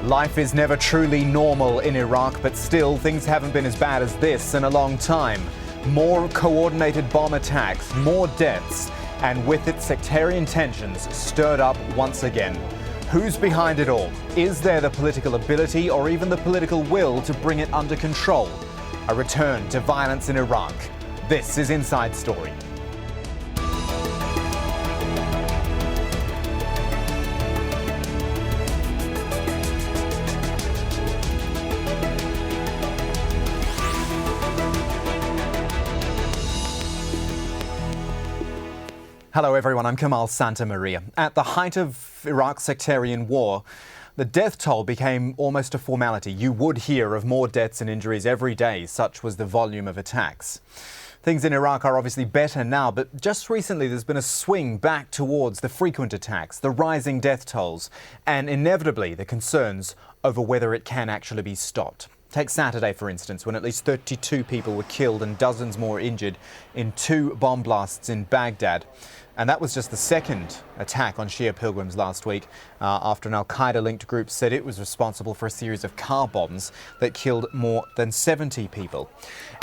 Life is never truly normal in Iraq, but still things haven't been as bad as this in a long time. More coordinated bomb attacks, more deaths, and with it sectarian tensions stirred up once again. Who's behind it all? Is there the political ability or even the political will to bring it under control? A return to violence in Iraq. This is Inside Story. Hello everyone, I'm Kamal Santamaria. At the height of Iraq's sectarian war, the death toll became almost a formality. You would hear of more deaths and injuries every day, such was the volume of attacks. Things in Iraq are obviously better now, but just recently there's been a swing back towards the frequent attacks, the rising death tolls, and inevitably the concerns over whether it can actually be stopped. Take Saturday, for instance, when at least 32 people were killed and dozens more injured in 2 bomb blasts in Baghdad. And that was just the second attack on Shia pilgrims last week after an al-Qaeda-linked group said it was responsible for a series of car bombs that killed more than 70 people.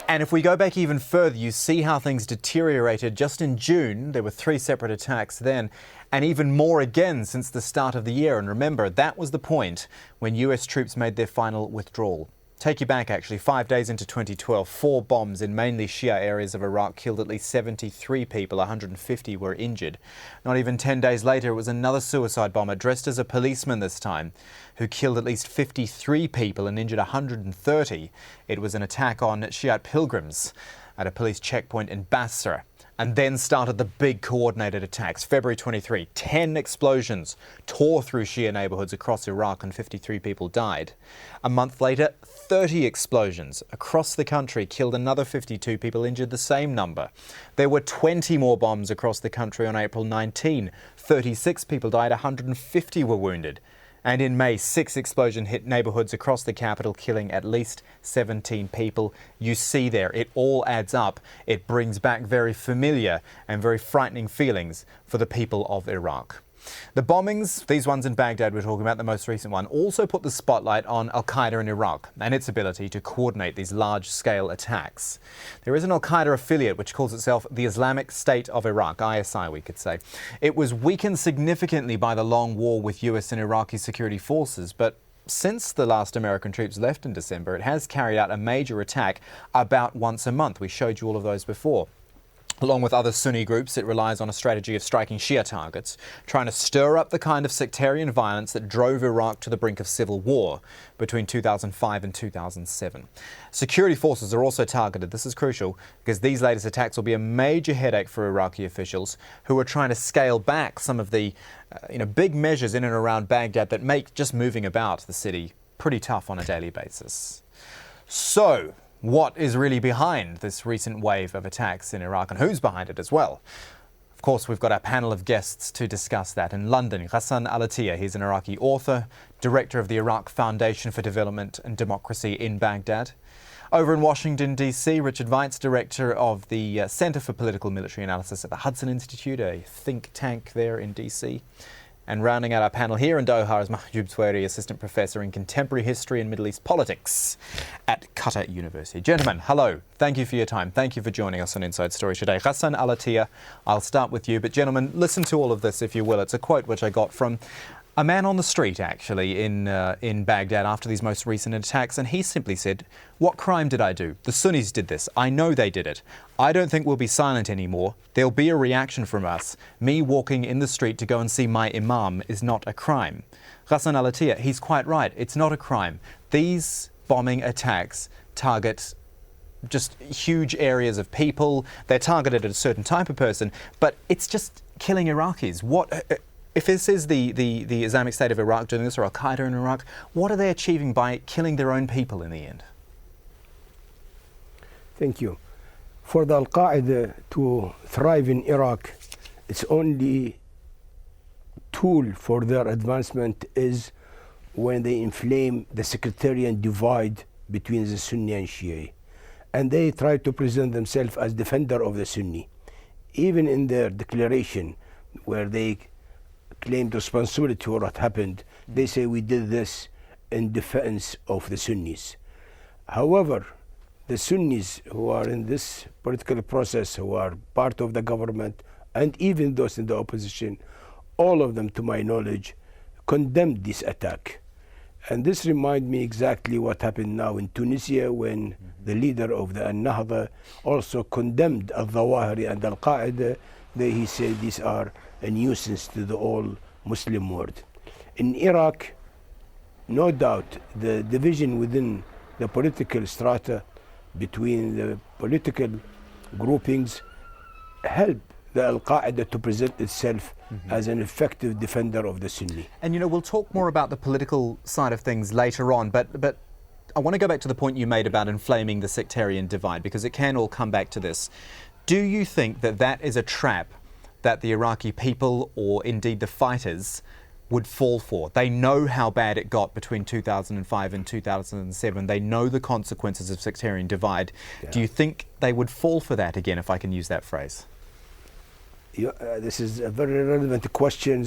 And if we go back even further, you see how things deteriorated. Just in June, there were 3 separate attacks then, and even more again since the start of the year. And remember, that was the point when US troops made their final withdrawal. Take you back actually, 5 days into 2012, 4 bombs in mainly Shia areas of Iraq killed at least 73 people, 150 were injured. Not even 10 days later, it was another suicide bomber, dressed as a policeman this time, who killed at least 53 people and injured 130. It was an attack on Shiite pilgrims at a police checkpoint in Basra. And then started the big coordinated attacks. February 23, 10 explosions tore through Shia neighborhoods across Iraq and 53 people died. A month later, 30 explosions across the country killed another 52 people, injured the same number. There were 20 more bombs across the country on April 19. 36 people died, 150 were wounded. And in May, 6 explosions hit neighborhoods across the capital, killing at least 17 people. You see there, it all adds up. It brings back very familiar and very frightening feelings for the people of Iraq. The bombings, these ones in Baghdad we're talking about, the most recent one, also put the spotlight on al-Qaeda in Iraq and its ability to coordinate these large-scale attacks. There is an al-Qaeda affiliate which calls itself the Islamic State of Iraq, ISI we could say. It was weakened significantly by the long war with US and Iraqi security forces, but since the last American troops left in December, it has carried out a major attack about once a month. We showed you all of those before. Along with other Sunni groups, it relies on a strategy of striking Shia targets, trying to stir up the kind of sectarian violence that drove Iraq to the brink of civil war between 2005 and 2007. Security forces are also targeted. This is crucial because these latest attacks will be a major headache for Iraqi officials who are trying to scale back some of the big measures in and around Baghdad that make just moving about the city pretty tough on a daily basis. So, what is really behind this recent wave of attacks in Iraq and who's behind it as well? Of course, we've got our panel of guests to discuss that. In London, Ghassan Al-Attiyah, he's an Iraqi author, director of the Iraq Foundation for Development and Democracy in Baghdad. Over in Washington, D.C., Richard Weitz, director of the Center for Political Military Analysis at the Hudson Institute, a think tank there in D.C. And rounding out our panel here in Doha is Mahjoob Zweiri, assistant professor in contemporary history and Middle East politics at Qatar University. Gentlemen, hello. Thank you for your time. Thank you for joining us on Inside Story today. Ghassan Al-Attiyah, I'll start with you. But gentlemen, listen to all of this if you will. It's a quote which I got from a man on the street, actually, in Baghdad after these most recent attacks, and he simply said, "What crime did I do? The Sunnis did this. I know they did it. I don't think we'll be silent anymore. There'll be a reaction from us. Me walking in the street to go and see my imam is not a crime." Ghassan Al-Attiyah, he's quite right. It's not a crime. These bombing attacks target just huge areas of people. They're targeted at a certain type of person, but it's just killing Iraqis. If this is the Islamic State of Iraq doing this, or al-Qaeda in Iraq, what are they achieving by killing their own people in the end? Thank you. For the al-Qaeda to thrive in Iraq, its only tool for their advancement is when they inflame the sectarian divide between the Sunni and Shia. And they try to present themselves as defender of the Sunni. Even in their declaration, where they claimed responsibility for what happened, they say we did this in defense of the Sunnis. However, the Sunnis who are in this political process, who are part of the government, and even those in the opposition, all of them, to my knowledge, condemned this attack. And this reminds me exactly what happened now in Tunisia when the leader of the Al-Nahda also condemned al-Zawahiri and al-Qaeda. He said these are a nuisance to the whole Muslim world. In Iraq, no doubt, the division within the political strata between the political groupings help the al-Qaeda to present itself as an effective defender of the Sunni. And we'll talk more about the political side of things later on, but I want to go back to the point you made about inflaming the sectarian divide, because it can all come back to this. Do you think that that is a trap that the Iraqi people, or indeed the fighters, would fall for? They know how bad it got between 2005 and 2007. They know the consequences of sectarian divide. Yeah. Do you think they would fall for that again, if I can use that phrase? This is a very relevant question.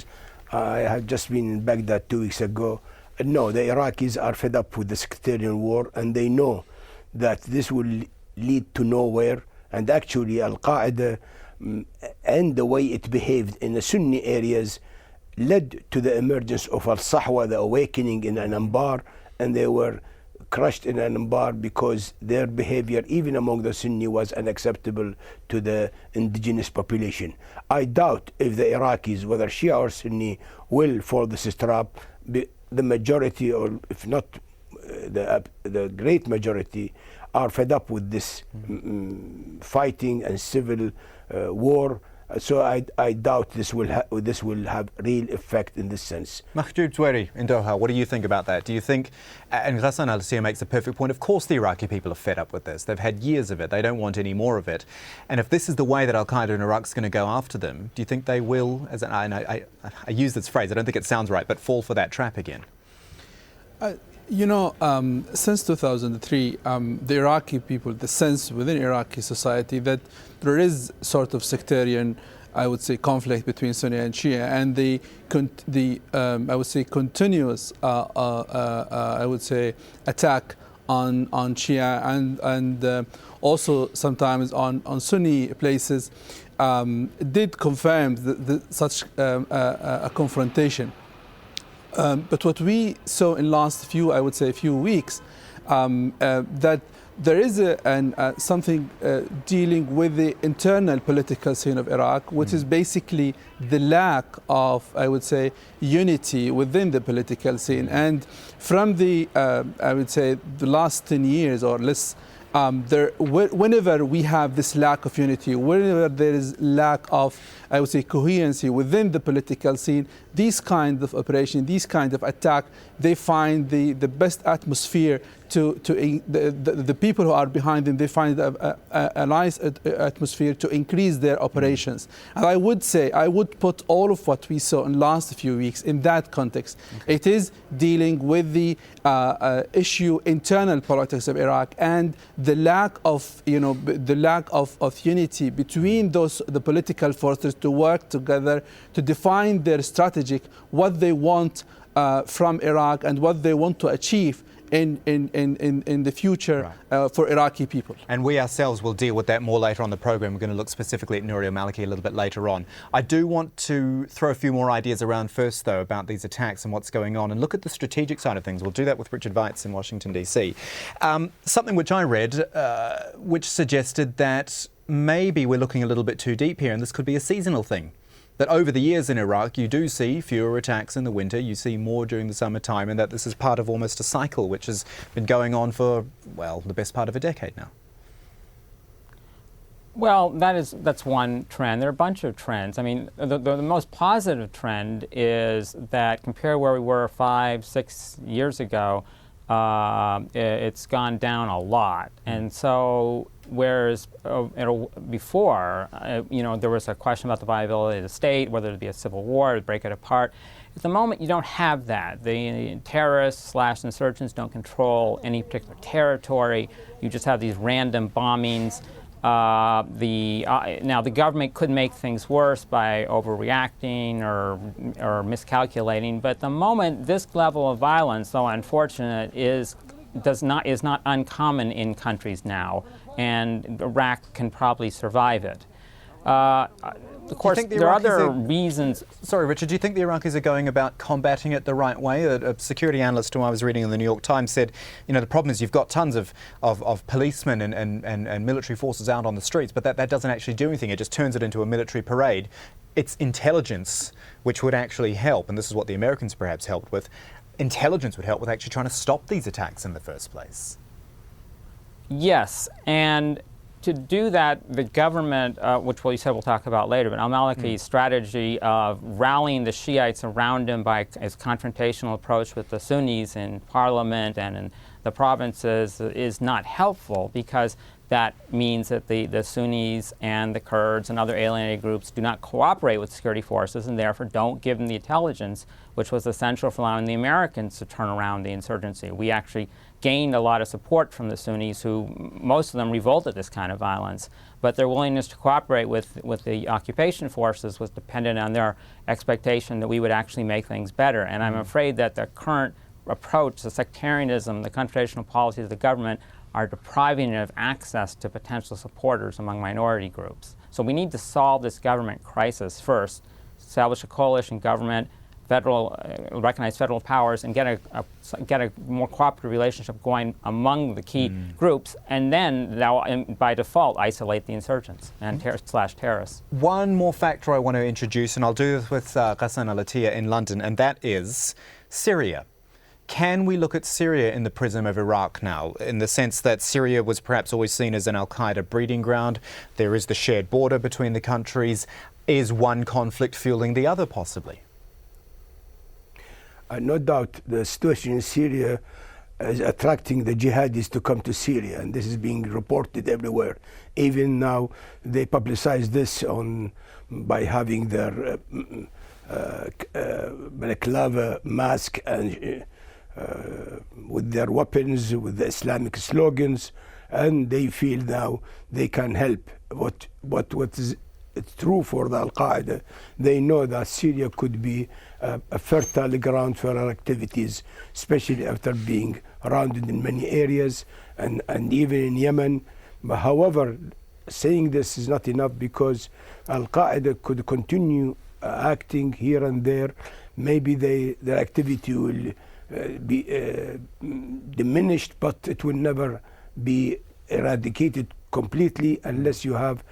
I have just been in Baghdad 2 weeks ago. No, the Iraqis are fed up with the sectarian war, and they know that this will lead to nowhere. And actually, al-Qaeda and the way it behaved in the Sunni areas led to the emergence of al-Sahwa, the awakening in Anbar, and they were crushed in Anbar because their behavior, even among the Sunni, was unacceptable to the indigenous population. I doubt if the Iraqis, whether Shia or Sunni, will fall this trap. The majority, or if not the great majority, are fed up with this fighting and civil war. So I doubt this will have real effect in this sense. Mahjoob Zweiri in Doha, what do you think about that? Do you think, and Ghassan Al-Attiyah makes a perfect point, of course the Iraqi people are fed up with this. They've had years of it. They don't want any more of it. And if this is the way that al-Qaeda in Iraq is going to go after them, do you think they will, I use this phrase, I don't think it sounds right, but fall for that trap again? Since 2003, the Iraqi people, the sense within Iraqi society that there is sort of sectarian, I would say, conflict between Sunni and Shia, and I would say, continuous, I would say, attack on Shia and also sometimes on Sunni places, did confirm such a confrontation. But what we saw in last few weeks, that there is something dealing with the internal political scene of Iraq, which is basically the lack of, I would say, unity within the political scene. And from the, I would say, the last 10 years or less, whenever we have this lack of unity, whenever there is lack of, I would say, coherency within the political scene, these kind of operation, these kind of attack, they find the best atmosphere the people who are behind them, they find a nice atmosphere to increase their operations. And I would say, I would put all of what we saw in the last few weeks in that context. Okay. It is dealing with the issue, internal politics of Iraq, and the lack of, unity between the political forces to work together to define their strategic, what they want from Iraq and what they want to achieve in the future, right, for Iraqi people. And we ourselves will deal with that more later on the program. We're going to look specifically at Nouri al-Maliki a little bit later on. I do want to throw a few more ideas around first, though, about these attacks and what's going on, and look at the strategic side of things. We'll do that with Richard Weitz in Washington, D.C. Something which I read, which suggested that maybe we're looking a little bit too deep here, and this could be a seasonal thing. That over the years in Iraq, you do see fewer attacks in the winter, you see more during the summertime, and that this is part of almost a cycle which has been going on for, well, the best part of a decade now. Well, that's one trend. There are a bunch of trends. I mean, the most positive trend is that compared to where we were 5-6 years ago, it's gone down a lot. And so, whereas before, there was a question about the viability of the state, whether it be a civil war, break it apart. At the moment, you don't have that. The terrorists/insurgents don't control any particular territory. You just have these random bombings. Now the government could make things worse by overreacting or miscalculating, but the moment this level of violence, though unfortunate, is not uncommon in countries now, and Iraq can probably survive it. Of course, there are other reasons. Sorry, Richard, do you think the Iraqis are going about combating it the right way? A security analyst who I was reading in the New York Times said, the problem is you've got tons of policemen and military forces out on the streets, but that doesn't actually do anything. It just turns it into a military parade. It's intelligence which would actually help, and this is what the Americans perhaps helped with. Intelligence would help with actually trying to stop these attacks in the first place. Yes, and to do that, the government, which you said we'll talk about later, but al-Maliki's strategy of rallying the Shiites around him by his confrontational approach with the Sunnis in parliament and in the provinces is not helpful, because that means that the Sunnis and the Kurds and other alienated groups do not cooperate with security forces and therefore don't give them the intelligence which was essential for allowing the Americans to turn around the insurgency. We actually gained a lot of support from the Sunnis, who most of them revolted at this kind of violence, but their willingness to cooperate with the occupation forces was dependent on their expectation that we would actually make things better. And I'm afraid that the current approach, the sectarianism, the confrontational policies of the government are depriving it of access to potential supporters among minority groups. So we need to solve this government crisis first, establish a coalition government, recognize federal powers, and get a more cooperative relationship going among the key groups, and then by default isolate the insurgents and terrorists. One more factor I want to introduce, and I'll do this with Ghassan Al-Attiyah in London, and that is Syria. Can we look at Syria in the prism of Iraq now, in the sense that Syria was perhaps always seen as an al-Qaeda breeding ground? There is the shared border between the countries. Is one conflict fueling the other, possibly? No doubt the situation in Syria is attracting the jihadis to come to Syria, and this is being reported everywhere. Even now, they publicize this by having their balaclava mask and with their weapons, with the Islamic slogans, and they feel now they can help. What is true for the al-Qaeda, they know that Syria could be a fertile ground for our activities, especially after being surrounded in many areas, and even in Yemen. But however, saying this is not enough, because al-Qaeda could continue acting here and there. Maybe their activity will be diminished, but it will never be eradicated completely unless you have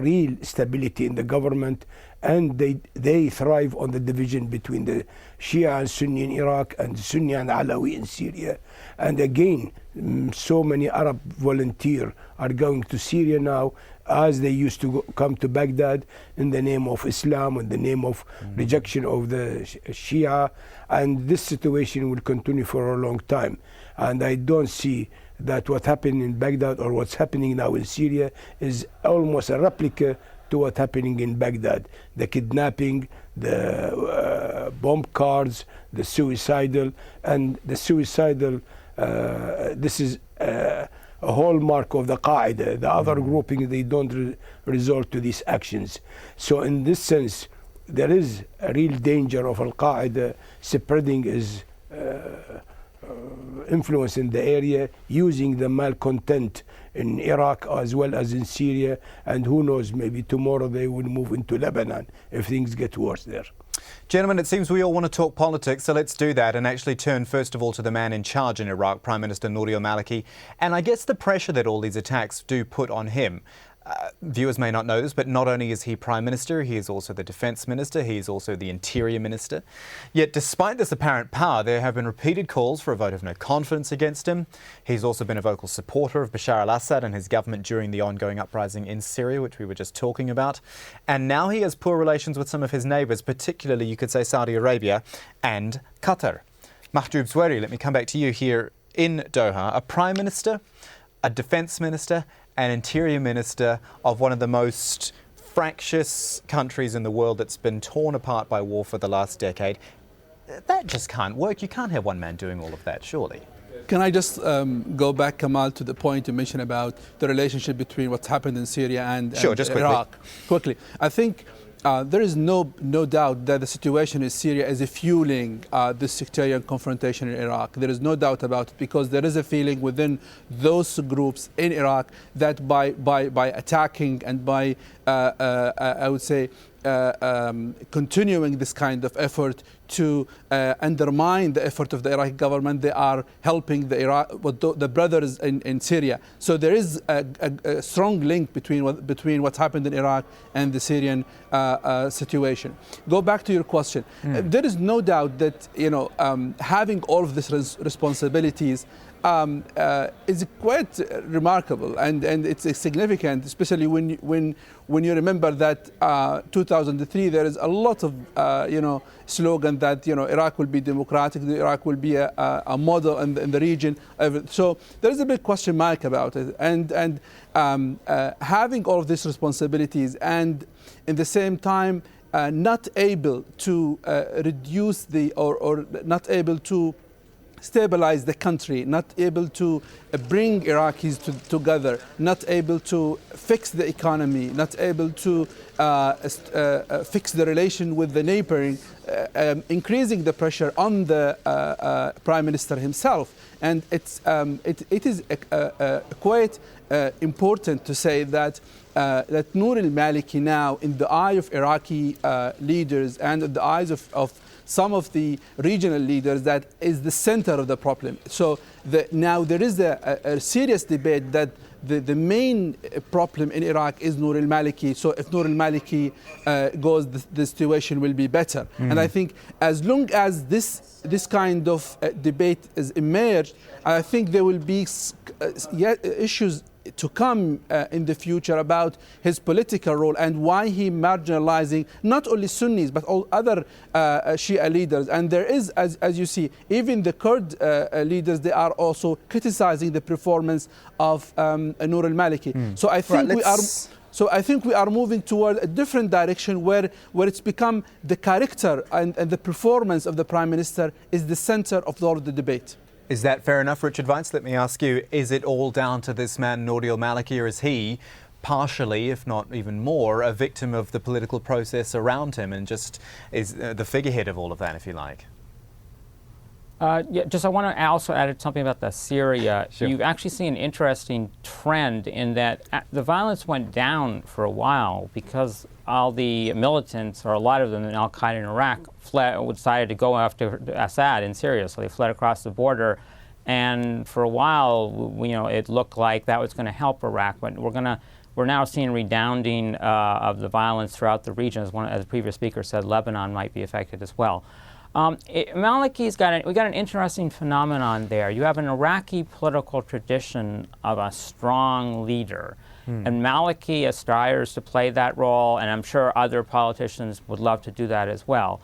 real stability in the government, and they thrive on the division between the Shia and Sunni in Iraq and Sunni and Alawi in Syria. And again, so many Arab volunteers are going to Syria now, as they used to come to Baghdad in the name of Islam, in the name of rejection of the Shia, and this situation will continue for a long time. And I don't see that what happened in Baghdad or what's happening now in Syria is almost a replica to what's happening in Baghdad. The kidnapping, the bomb cards, the suicidal, this is a hallmark of the Qaeda. The other grouping, they don't resort to these actions. So in this sense, there is a real danger of al-Qaeda spreading its influence in the area, using the malcontent in Iraq as well as in Syria, and who knows, maybe tomorrow they will move into Lebanon if things get worse there. Gentlemen, it seems we all want to talk politics, so let's do that and actually turn first of all to the man in charge in Iraq, Prime Minister Nouri al-Maliki, and I guess the pressure that all these attacks do put on him. Viewers may not know this, but not only is he Prime Minister, he is also the Defence Minister, he is also the Interior Minister. Yet despite this apparent power, there have been repeated calls for a vote of no confidence against him. He's also been a vocal supporter of Bashar al-Assad and his government during the ongoing uprising in Syria, which we were just talking about. And now he has poor relations with some of his neighbours, particularly, you could say, Saudi Arabia and Qatar. Mahjoob Zweiri, let me come back to you here in Doha. A Prime Minister, a Defence Minister, an Interior Minister of one of the most fractious countries in the world that's been torn apart by war for the last decade. That just can't work. You can't have one man doing all of that, surely. Can I just go back, Kamal, to the point you mentioned about the relationship between what's happened in Syria and just Iraq? Quickly. I think there is no doubt that the situation in Syria is fueling this sectarian confrontation in Iraq. There is no doubt about it, because there is a feeling within those groups in Iraq that by attacking and by, I would say, continuing this kind of effort to undermine the effort of the Iraqi government, they are helping the brothers in Syria. So there is a strong link between what happened in Iraq and the Syrian situation. Go back to your question. There is no doubt that having all of these responsibilities is quite remarkable, and it's significant, especially when you remember that 2003 there is a lot of slogan that Iraq will be democratic, Iraq will be a model in the region. So there is a big question mark about it, and having all of these responsibilities and in the same time not able to reduce or not able to stabilize the country, not able to bring Iraqis together, not able to fix the economy, not able to fix the relation with the neighboring, increasing the pressure on the Prime Minister himself. And it is quite important to say that Nouri al-Maliki now, in the eye of Iraqi leaders and in the eyes of some of the regional leaders, that is the center of the problem. So now there is a serious debate that the main problem in Iraq is Nouri al-Maliki. So if Nouri al-Maliki goes, the situation will be better. And I think as long as this kind of debate is emerged, I think there will be issues to come in the future about his political role and why he marginalizing not only Sunnis but all other Shia leaders. And there is, as you see, even the Kurd leaders, they are also criticizing the performance of Nouri al-Maliki. So I think I think we are moving toward a different direction where it's become the character and the performance of the Prime Minister is the center of all of the debate. Is that fair enough, Richard Weitz? Let me ask you, is it all down to this man, Nouri al-Maliki, or is he partially, if not even more, a victim of the political process around him and just is the figurehead of all of that, if you like? I want to also add something about the Syria. Sure. You actually see an interesting trend in that the violence went down for a while because all the militants, or a lot of them in al-Qaeda in Iraq, decided to go after Assad in Syria. So they fled across the border, and for a while, it looked like that was going to help Iraq. But we're now seeing redounding of the violence throughout the region. As the previous speaker said, Lebanon might be affected as well. Maliki's we got an interesting phenomenon there. You have an Iraqi political tradition of a strong leader. And Maliki aspires to play that role, and I'm sure other politicians would love to do that as well.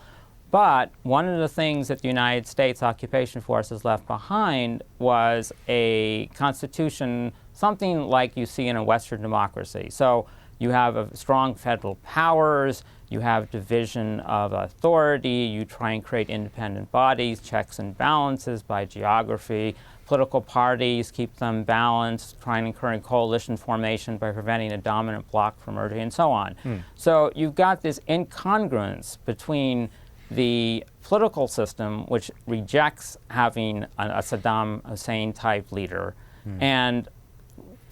But one of the things that the United States occupation forces left behind was a constitution, something like you see in a Western democracy. So you have a strong federal powers, you have division of authority, you try and create independent bodies, checks and balances by geography, political parties, keep them balanced, try and encourage coalition formation by preventing a dominant bloc from emerging, and so on. So you've got this incongruence between the political system, which rejects having a Saddam Hussein type leader, and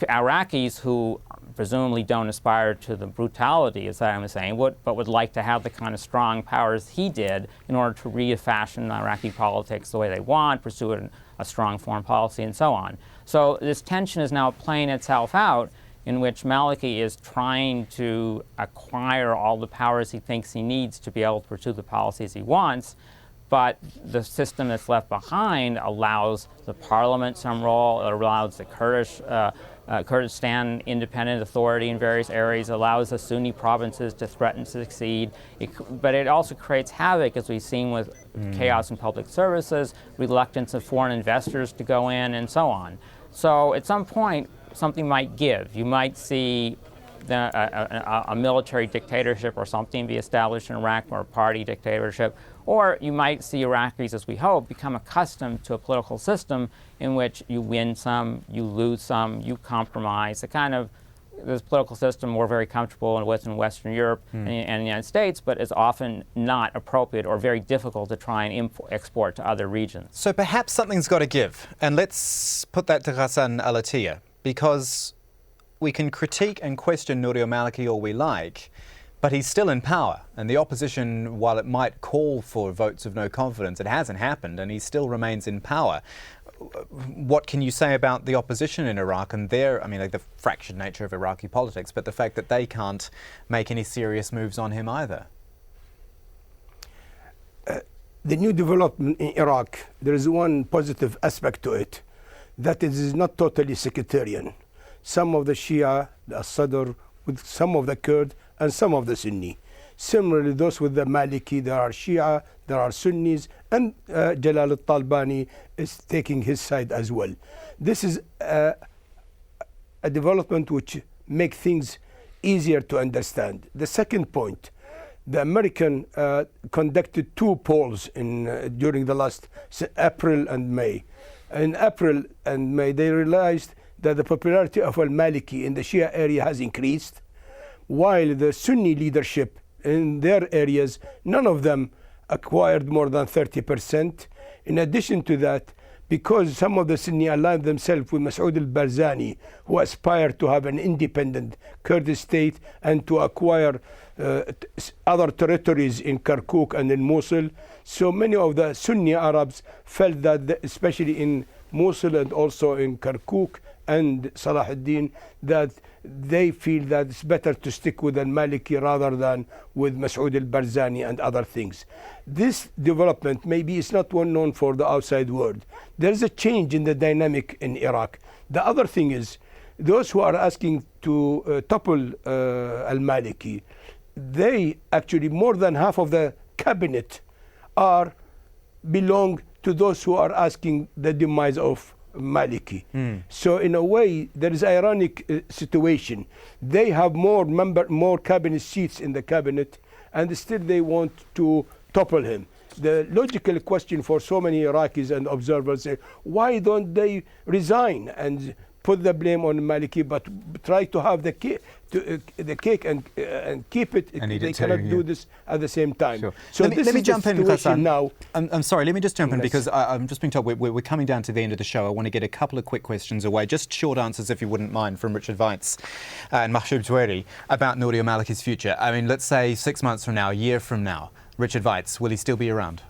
Iraqis who presumably don't aspire to the brutality, as Saddam Hussein would, but would like to have the kind of strong powers he did in order to refashion Iraqi politics the way they want, pursue a strong foreign policy, and so on. So this tension is now playing itself out, in which Maliki is trying to acquire all the powers he thinks he needs to be able to pursue the policies he wants, but the system that's left behind allows the parliament some role, it allows the Kurdistan independent authority in various areas, allows the Sunni provinces to threaten to succeed, but it also creates havoc, as we've seen with chaos in public services, reluctance of foreign investors to go in, and so on. So at some point, something might give. You might see a military dictatorship or something be established in Iraq, or a party dictatorship, Or you might see Iraqis, as we hope, become accustomed to a political system in which you win some, you lose some, you compromise. This political system we're very comfortable with in Western Europe and the United States, but is often not appropriate or very difficult to try and export to other regions. So perhaps something's got to give. And let's put that to Ghassan Al-Attiyah, because we can critique and question Nouri al-Maliki all we like, but he's still in power. And the opposition, while it might call for votes of no confidence, it hasn't happened, and he still remains in power. What can you say about the opposition in Iraq and the fractured nature of Iraqi politics, but the fact that they can't make any serious moves on him either? The new development in Iraq, there is one positive aspect to it, that it is not totally sectarian. Some of the Shia, the Sadr, with some of the Kurd, and some of the Sunni. Similarly, those with the Maliki, there are Shia, there are Sunnis, and Jalal al-Talbani is taking his side as well. This is a development which makes things easier to understand. The second point, the American conducted 2 polls during the last April and May. In April and May, they realized that the popularity of al-Maliki in the Shia area has increased, while the Sunni leadership in their areas, none of them acquired more than 30%. In addition to that, because some of the Sunni aligned themselves with Mahjoob al-Barzani, who aspired to have an independent Kurdish state and to acquire other territories in Kirkuk and in Mosul. So many of the Sunni Arabs felt that, especially in Mosul and also in Kirkuk and Salah ad-Din, that they feel that it's better to stick with al-Maliki rather than with Mahjoob al-Barzani and other things. This development maybe is not well known for the outside world. There's a change in the dynamic in Iraq. The other thing is, those who are asking to topple al-Maliki, they actually, more than half of the cabinet belong to those who are asking the demise of Maliki. So in a way, there is ironic situation. They have more cabinet seats in the cabinet, and still they want to topple him. The logical question for so many Iraqis and observers is, why don't they resign and put the blame on Maliki, but try to have the cake and keep it? They cannot do this at the same time. Sure. So let me jump in, Ghassan. Now. I'm sorry, let me just jump in, because I'm just being told we're coming down to the end of the show. I want to get a couple of quick questions away, just short answers if you wouldn't mind, from Richard Weitz and Mahjoob Zweiri about Nouri al-Maliki's future. I mean, let's say 6 months from now, a year from now, Richard Weitz, will he still be around?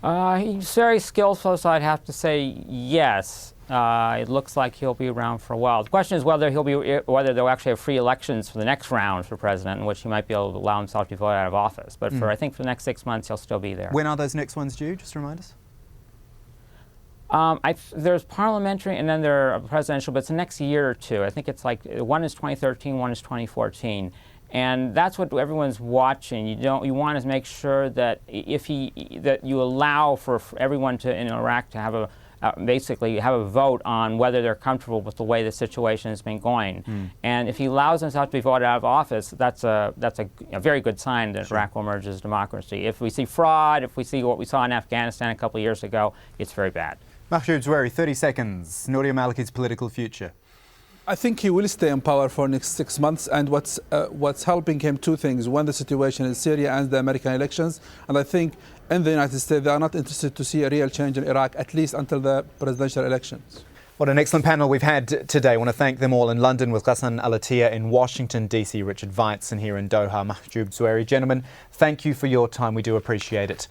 He's very skillful, so I'd have to say yes. It looks like he'll be around for a while. The question is whether they'll actually have free elections for the next round for president, in which he might be able to allow himself to be voted out of office. But I think for the next 6 months, he'll still be there. When are those next ones due? Just remind us. There's parliamentary and then there are presidential, but it's the next year or two. I think it's like one is 2013, one is 2014. And that's what everyone's watching. You want to make sure that that you allow for everyone in Iraq to have basically have a vote on whether they're comfortable with the way the situation has been going. And if he allows himself to be voted out of office, that's a very good sign that Iraq will emerge as a democracy. If we see fraud, if we see what we saw in Afghanistan a couple of years ago, it's very bad. Mahjoob Zweiri, 30 seconds. Nouri al-Maliki's political future. I think he will stay in power for the next 6 months, and what's helping him, 2 things. One, the situation in Syria and the American elections. And I think in the United States, they are not interested to see a real change in Iraq, at least until the presidential elections. What an excellent panel we've had today. I want to thank them all in London with Ghassan Al-Attiyah, in Washington, D.C., Richard Weitz, and here in Doha, Mahjoob Zweiri. Gentlemen, thank you for your time. We do appreciate it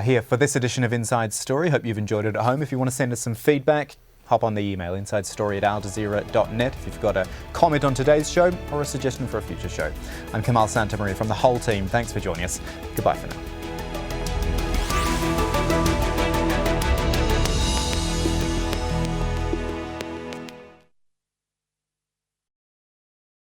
here for this edition of Inside Story. Hope you've enjoyed it at home. If you want to send us some feedback, hop on the email, insidestory@aljazeera.net, if you've got a comment on today's show or a suggestion for a future show. I'm Kamal Santamaria from the whole team. Thanks for joining us. Goodbye for now.